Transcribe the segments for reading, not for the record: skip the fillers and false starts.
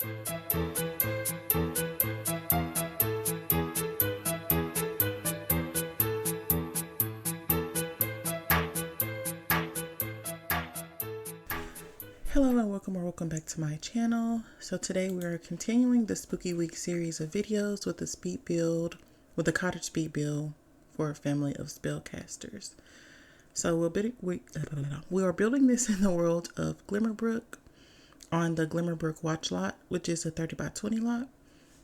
Hello and welcome back to my channel. So today we are continuing the Spooky Week series of videos with the Cottage speed build for a family of Spellcasters. So we are building this in the world of Glimmerbrook on the Glimmerbrook watch lot, which is a 30 by 20 lot.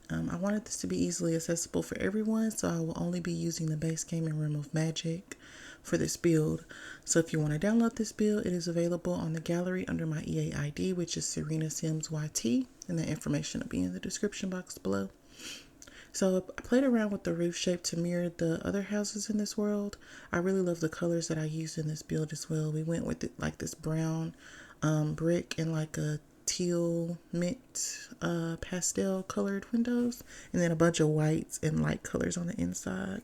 I wanted this to be easily accessible for everyone, so I will only be using the base game in Realm of Magic for this build. So if you want to download this build, it is available on the gallery under my EA ID, which is SirenaSimsYT, and the information will be in the description box below. So I played around with the roof shape to mirror the other houses in this world. I really love the colors that I used in this build as well. We went with it like this brown brick and like a teal mint pastel colored windows, and then a bunch of whites and light colors on the inside.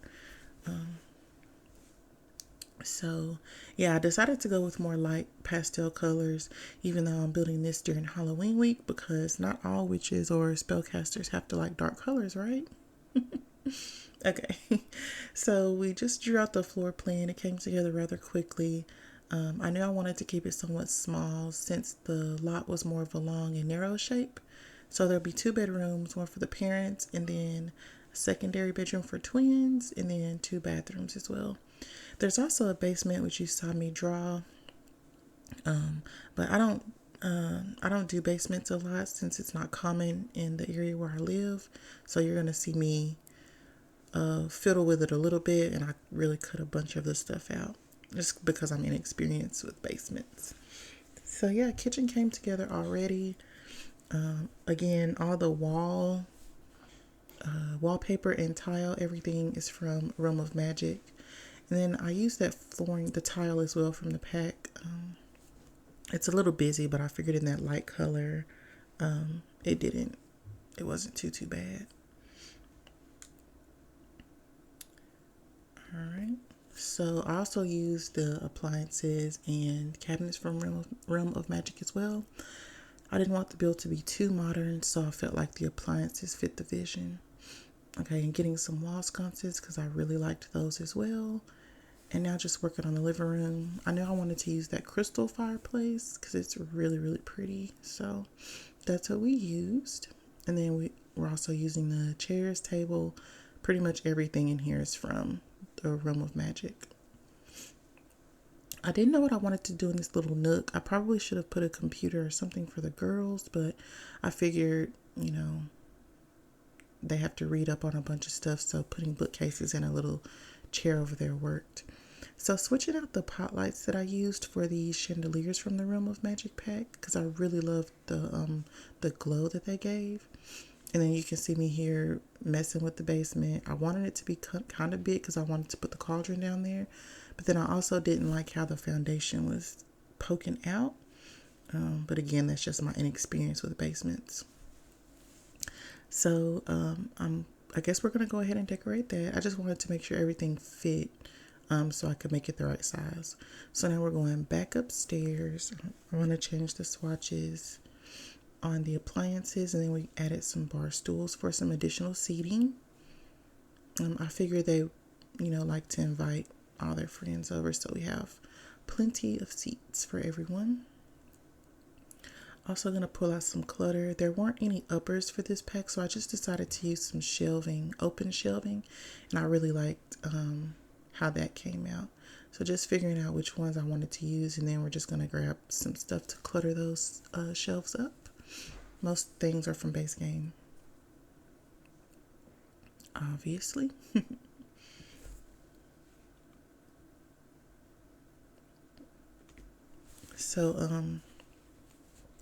So yeah, I decided to go with more light pastel colors, even though I'm building this during Halloween week, because not all witches or spellcasters have to like dark colors, right? Okay, so we just drew out the floor plan. It came together rather quickly. I knew I wanted to keep it somewhat small since the lot was more of a long and narrow shape. So there'll be 2 bedrooms, one for the parents, and then a secondary bedroom for twins, and then 2 bathrooms as well. There's also a basement, which you saw me draw, but I don't do basements a lot since it's not common in the area where I live. So you're gonna see me fiddle with it a little bit, and I really cut a bunch of the stuff out just because I'm inexperienced with basements. So yeah, kitchen came together already. Again, all the wallpaper and tile, everything is from Realm of Magic. And then I used that flooring, the tile as well from the pack. It's a little busy, but I figured in that light color, it wasn't too bad. All right. So I also used the appliances and cabinets from Realm of Magic as well. I didn't want the build to be too modern, so I felt like the appliances fit the vision. Okay, and getting some wall sconces because I really liked those as well. And now just working on the living room. I knew I wanted to use that crystal fireplace because it's really pretty. So that's what we used. And then we're also using the chairs, table. Pretty much everything in here is from the Realm of Magic. I didn't know what I wanted to do in this little nook. I probably should have put a computer or something for the girls, but I figured, you know, they have to read up on a bunch of stuff, so putting bookcases and a little chair over there worked. So switching out the pot lights that I used for these chandeliers from the Realm of Magic pack, because I really loved the glow that they gave. And then you can see me here messing with the basement. I wanted it to be kind of big because I wanted to put the cauldron down there. But then I also didn't like how the foundation was poking out. But again, that's just my inexperience with basements. So I guess we're going to go ahead and decorate that. I just wanted to make sure everything fit so I could make it the right size. So now we're going back upstairs. I want to change the swatches on the appliances, and then we added some bar stools for some additional seating. I figured they, like to invite all their friends over, so we have plenty of seats for everyone. Also gonna pull out some clutter. There weren't any uppers for this pack, so I just decided to use some shelving, open shelving, and I really liked how that came out. So just figuring out which ones I wanted to use, and then we're just gonna grab some stuff to clutter those shelves up. Most things are from base game, obviously. So,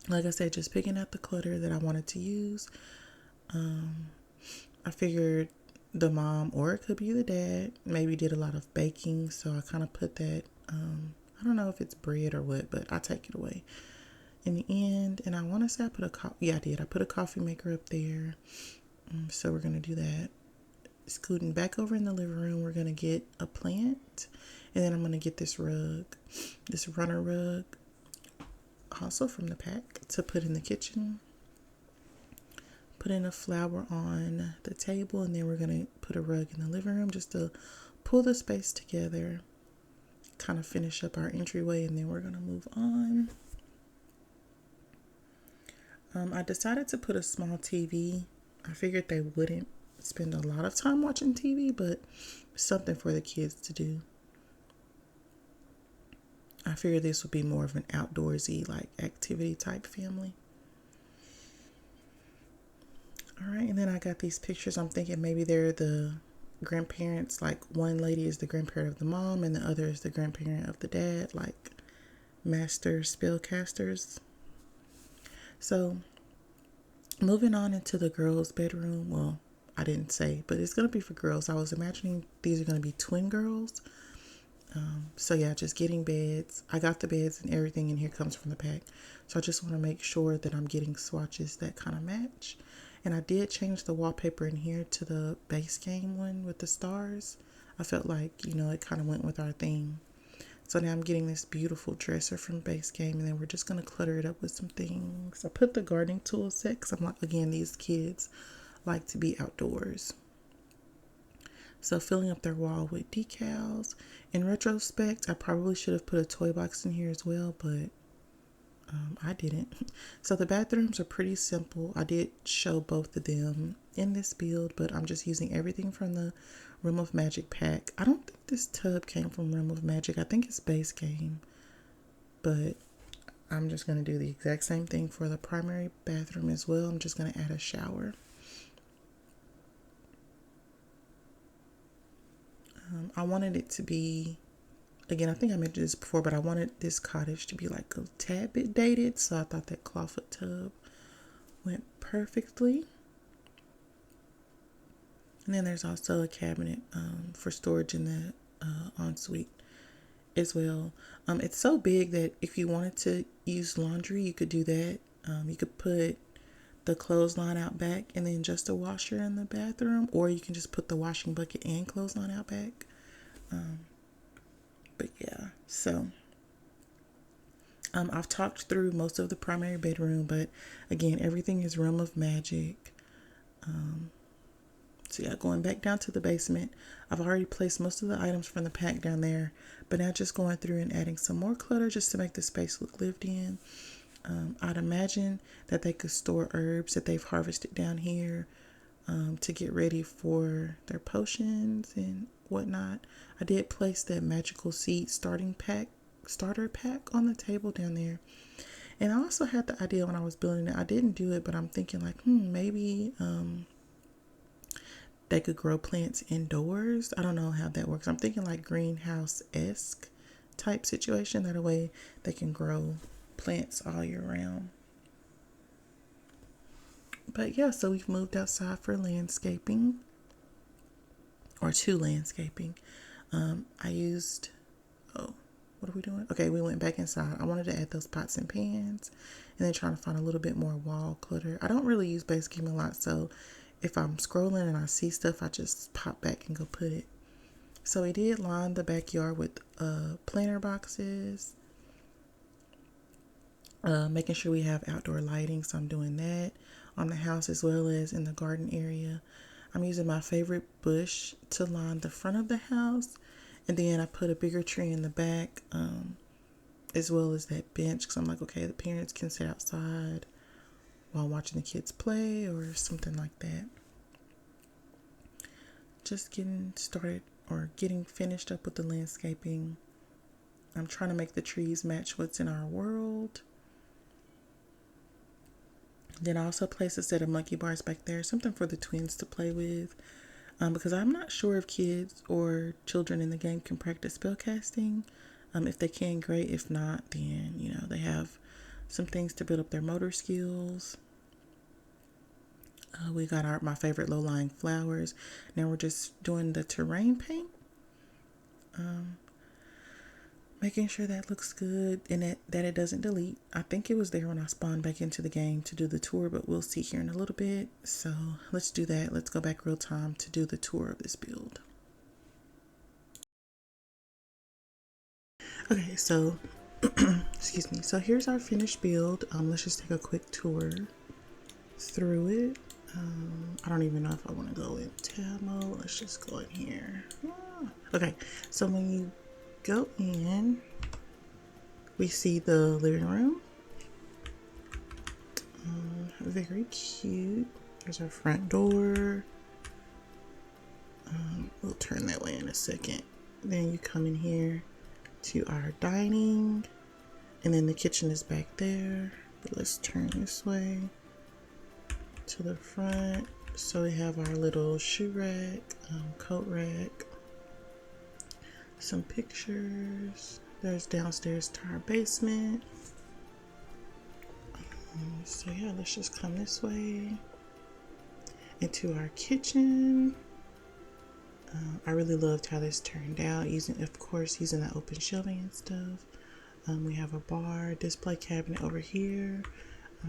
like I said, just picking out the clutter that I wanted to use. I figured the mom, or it could be the dad, maybe did a lot of baking, so I kind of put that, I don't know if it's bread or what, but I take it away in the end. And I want to say I put I did. I put a coffee maker up there. So we're going to do that. Scooting back over in the living room, we're going to get a plant. And then I'm going to get this rug, this runner rug, also from the pack, to put in the kitchen. putting a flower on the table, and then we're going to put a rug in the living room just to pull the space together, kind of finish up our entryway, and then we're going to move on. I decided to put a small TV. I figured they wouldn't spend a lot of time watching TV, but something for the kids to do. I figured this would be more of an outdoorsy, like activity type family. All right, and then I got these pictures. I'm thinking maybe they're the grandparents. Like one lady is the grandparent of the mom and the other is the grandparent of the dad, like master spellcasters. So moving on into the girls' bedroom. Well, I didn't say, but it's going to be for girls. I was imagining these are going to be twin girls. So yeah, just getting beds. I got the beds and everything in here comes from the pack. So I just want to make sure that I'm getting swatches that kind of match. And I did change the wallpaper in here to the base game one with the stars. I felt like, you know, it kind of went with our theme. So now I'm getting this beautiful dresser from base game, and then we're just going to clutter it up with some things. I put the gardening tool set because I'm like, again, these kids like to be outdoors. So filling up their wall with decals. In retrospect, I probably should have put a toy box in here as well, but I didn't. So the bathrooms are pretty simple. I did show both of them in this build, but I'm just using everything from the Realm of Magic pack. I don't think this tub came from Realm of Magic. I think it's base game, but I'm just going to do the exact same thing for the primary bathroom as well. I'm just going to add a shower. I wanted it to be, again, I think I mentioned this before, but I wanted this cottage to be like a tad bit dated, so I thought that clawfoot tub went perfectly. And then there's also a cabinet for storage in the ensuite as well. It's so big that if you wanted to use laundry, you could do that. You could put the clothesline out back and then just a washer in the bathroom, or you can just put the washing bucket and clothesline out back. But yeah, so I've talked through most of the primary bedroom, but again, everything is Realm of Magic. So yeah, going back down to the basement, I've already placed most of the items from the pack down there, but now just going through and adding some more clutter just to make the space look lived in. I'd imagine that they could store herbs that they've harvested down here to get ready for their potions and whatnot. I did place that magical seed starter pack on the table down there. And I also had the idea when I was building it, I didn't do it, but I'm thinking like, maybe they could grow plants indoors. I don't know how that works. I'm thinking like greenhouse-esque type situation. That way they can grow plants all year round. But yeah, so we've moved outside for landscaping, or to landscaping. I used, what are we doing? Okay, we went back inside. I wanted to add those pots and pans, and then trying to find a little bit more wall clutter. I don't really use base game a lot, so if I'm scrolling and I see stuff, I just pop back and go put it. So we did line the backyard with planter boxes, making sure we have outdoor lighting, so I'm doing that on the house as well as in the garden area. I'm using my favorite bush to line the front of the house, and then I put a bigger tree in the back, as well as that bench, because I'm like, okay, the parents can sit outside while watching the kids play or something like that. Just getting started or getting finished up with the landscaping. I'm trying to make the trees match what's in our world. Then I also placed a set of monkey bars back there, something for the twins to play with, because I'm not sure if kids or children in the game can practice spellcasting. If they can, great. If not, then, you know, they have some things to build up their motor skills. We got my favorite low-lying flowers. Now we're just doing the terrain paint. Making sure that looks good and that it doesn't delete. I think it was there when I spawned back into the game to do the tour, but we'll see here in a little bit. So let's do that. Let's go back real time to do the tour of this build. Okay, so excuse me. So here's our finished build. Let's just take a quick tour through it. I don't even know if I want to go in tab mode. Let's just go in here. Okay, so when you go in, we see the living room. Very cute. There's our front door. We'll turn that way in a second. Then you come in here to our dining, and then the kitchen is back there. But let's turn this way to the front. So we have our little shoe rack, coat rack, some pictures. There's downstairs to our basement. So yeah, let's just come this way into our kitchen. I really loved how this turned out, of course, using the open shelving and stuff. We have a bar, display cabinet over here.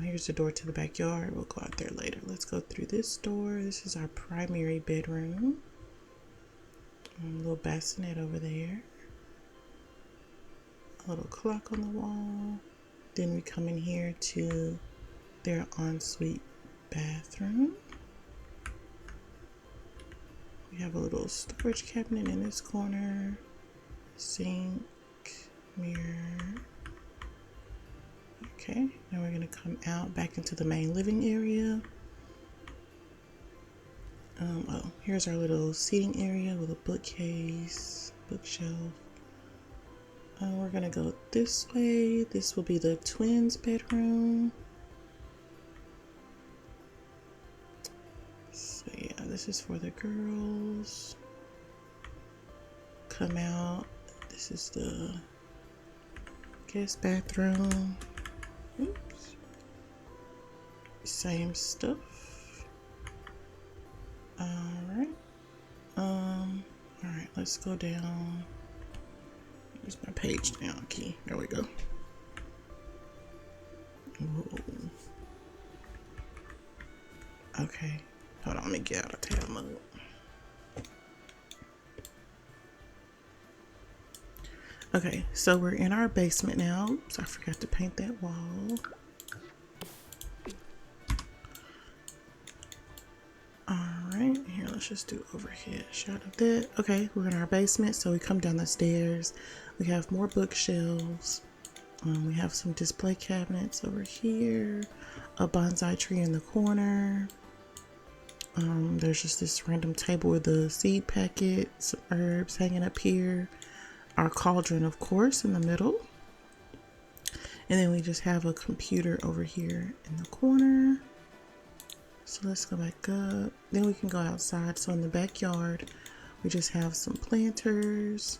Here's the door to the backyard. We'll go out there later. Let's go through this door. This is our primary bedroom. A little bassinet over there. A little clock on the wall. Then we come in here to their ensuite bathroom. We have a little storage cabinet in this corner. Sink, mirror. Okay, now we're gonna come out back into the main living area. Oh, here's our little seating area with a bookcase, bookshelf. We're gonna go this way. This will be the twins' bedroom. So yeah, this is for the girls. Come out. This is the guest bathroom. Oops. Same stuff. Alright. Alright, let's go down. Here's my page down key. There we go. Whoa. Okay. Hold on, let me get out of tab mode. Okay, so we're in our basement now. Oops, I forgot to paint that wall. Alright, here, let's just do overhead shot of that. Okay, we're in our basement, so we come down the stairs. We have more bookshelves. We have some display cabinets over here. A bonsai tree in the corner. There's just this random table with a seed packet, some herbs hanging up here. Our cauldron, of course, in the middle. And then we just have a computer over here in the corner. So let's go back up. Then we can go outside. So in the backyard, we just have some planters,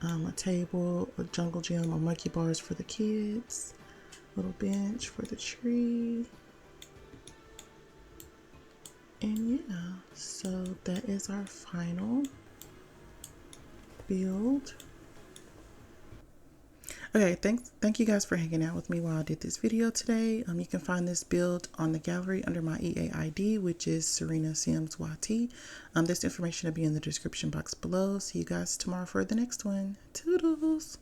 a table, a jungle gym, or monkey bars for the kids, little bench for the tree. And yeah, so that is our final build. Okay, thank you guys for hanging out with me while I did this video today. You can find this build on the gallery under my EA ID, which is SirenaSimsYT. This information will be in the description box below. See you guys tomorrow for the next one. Toodles!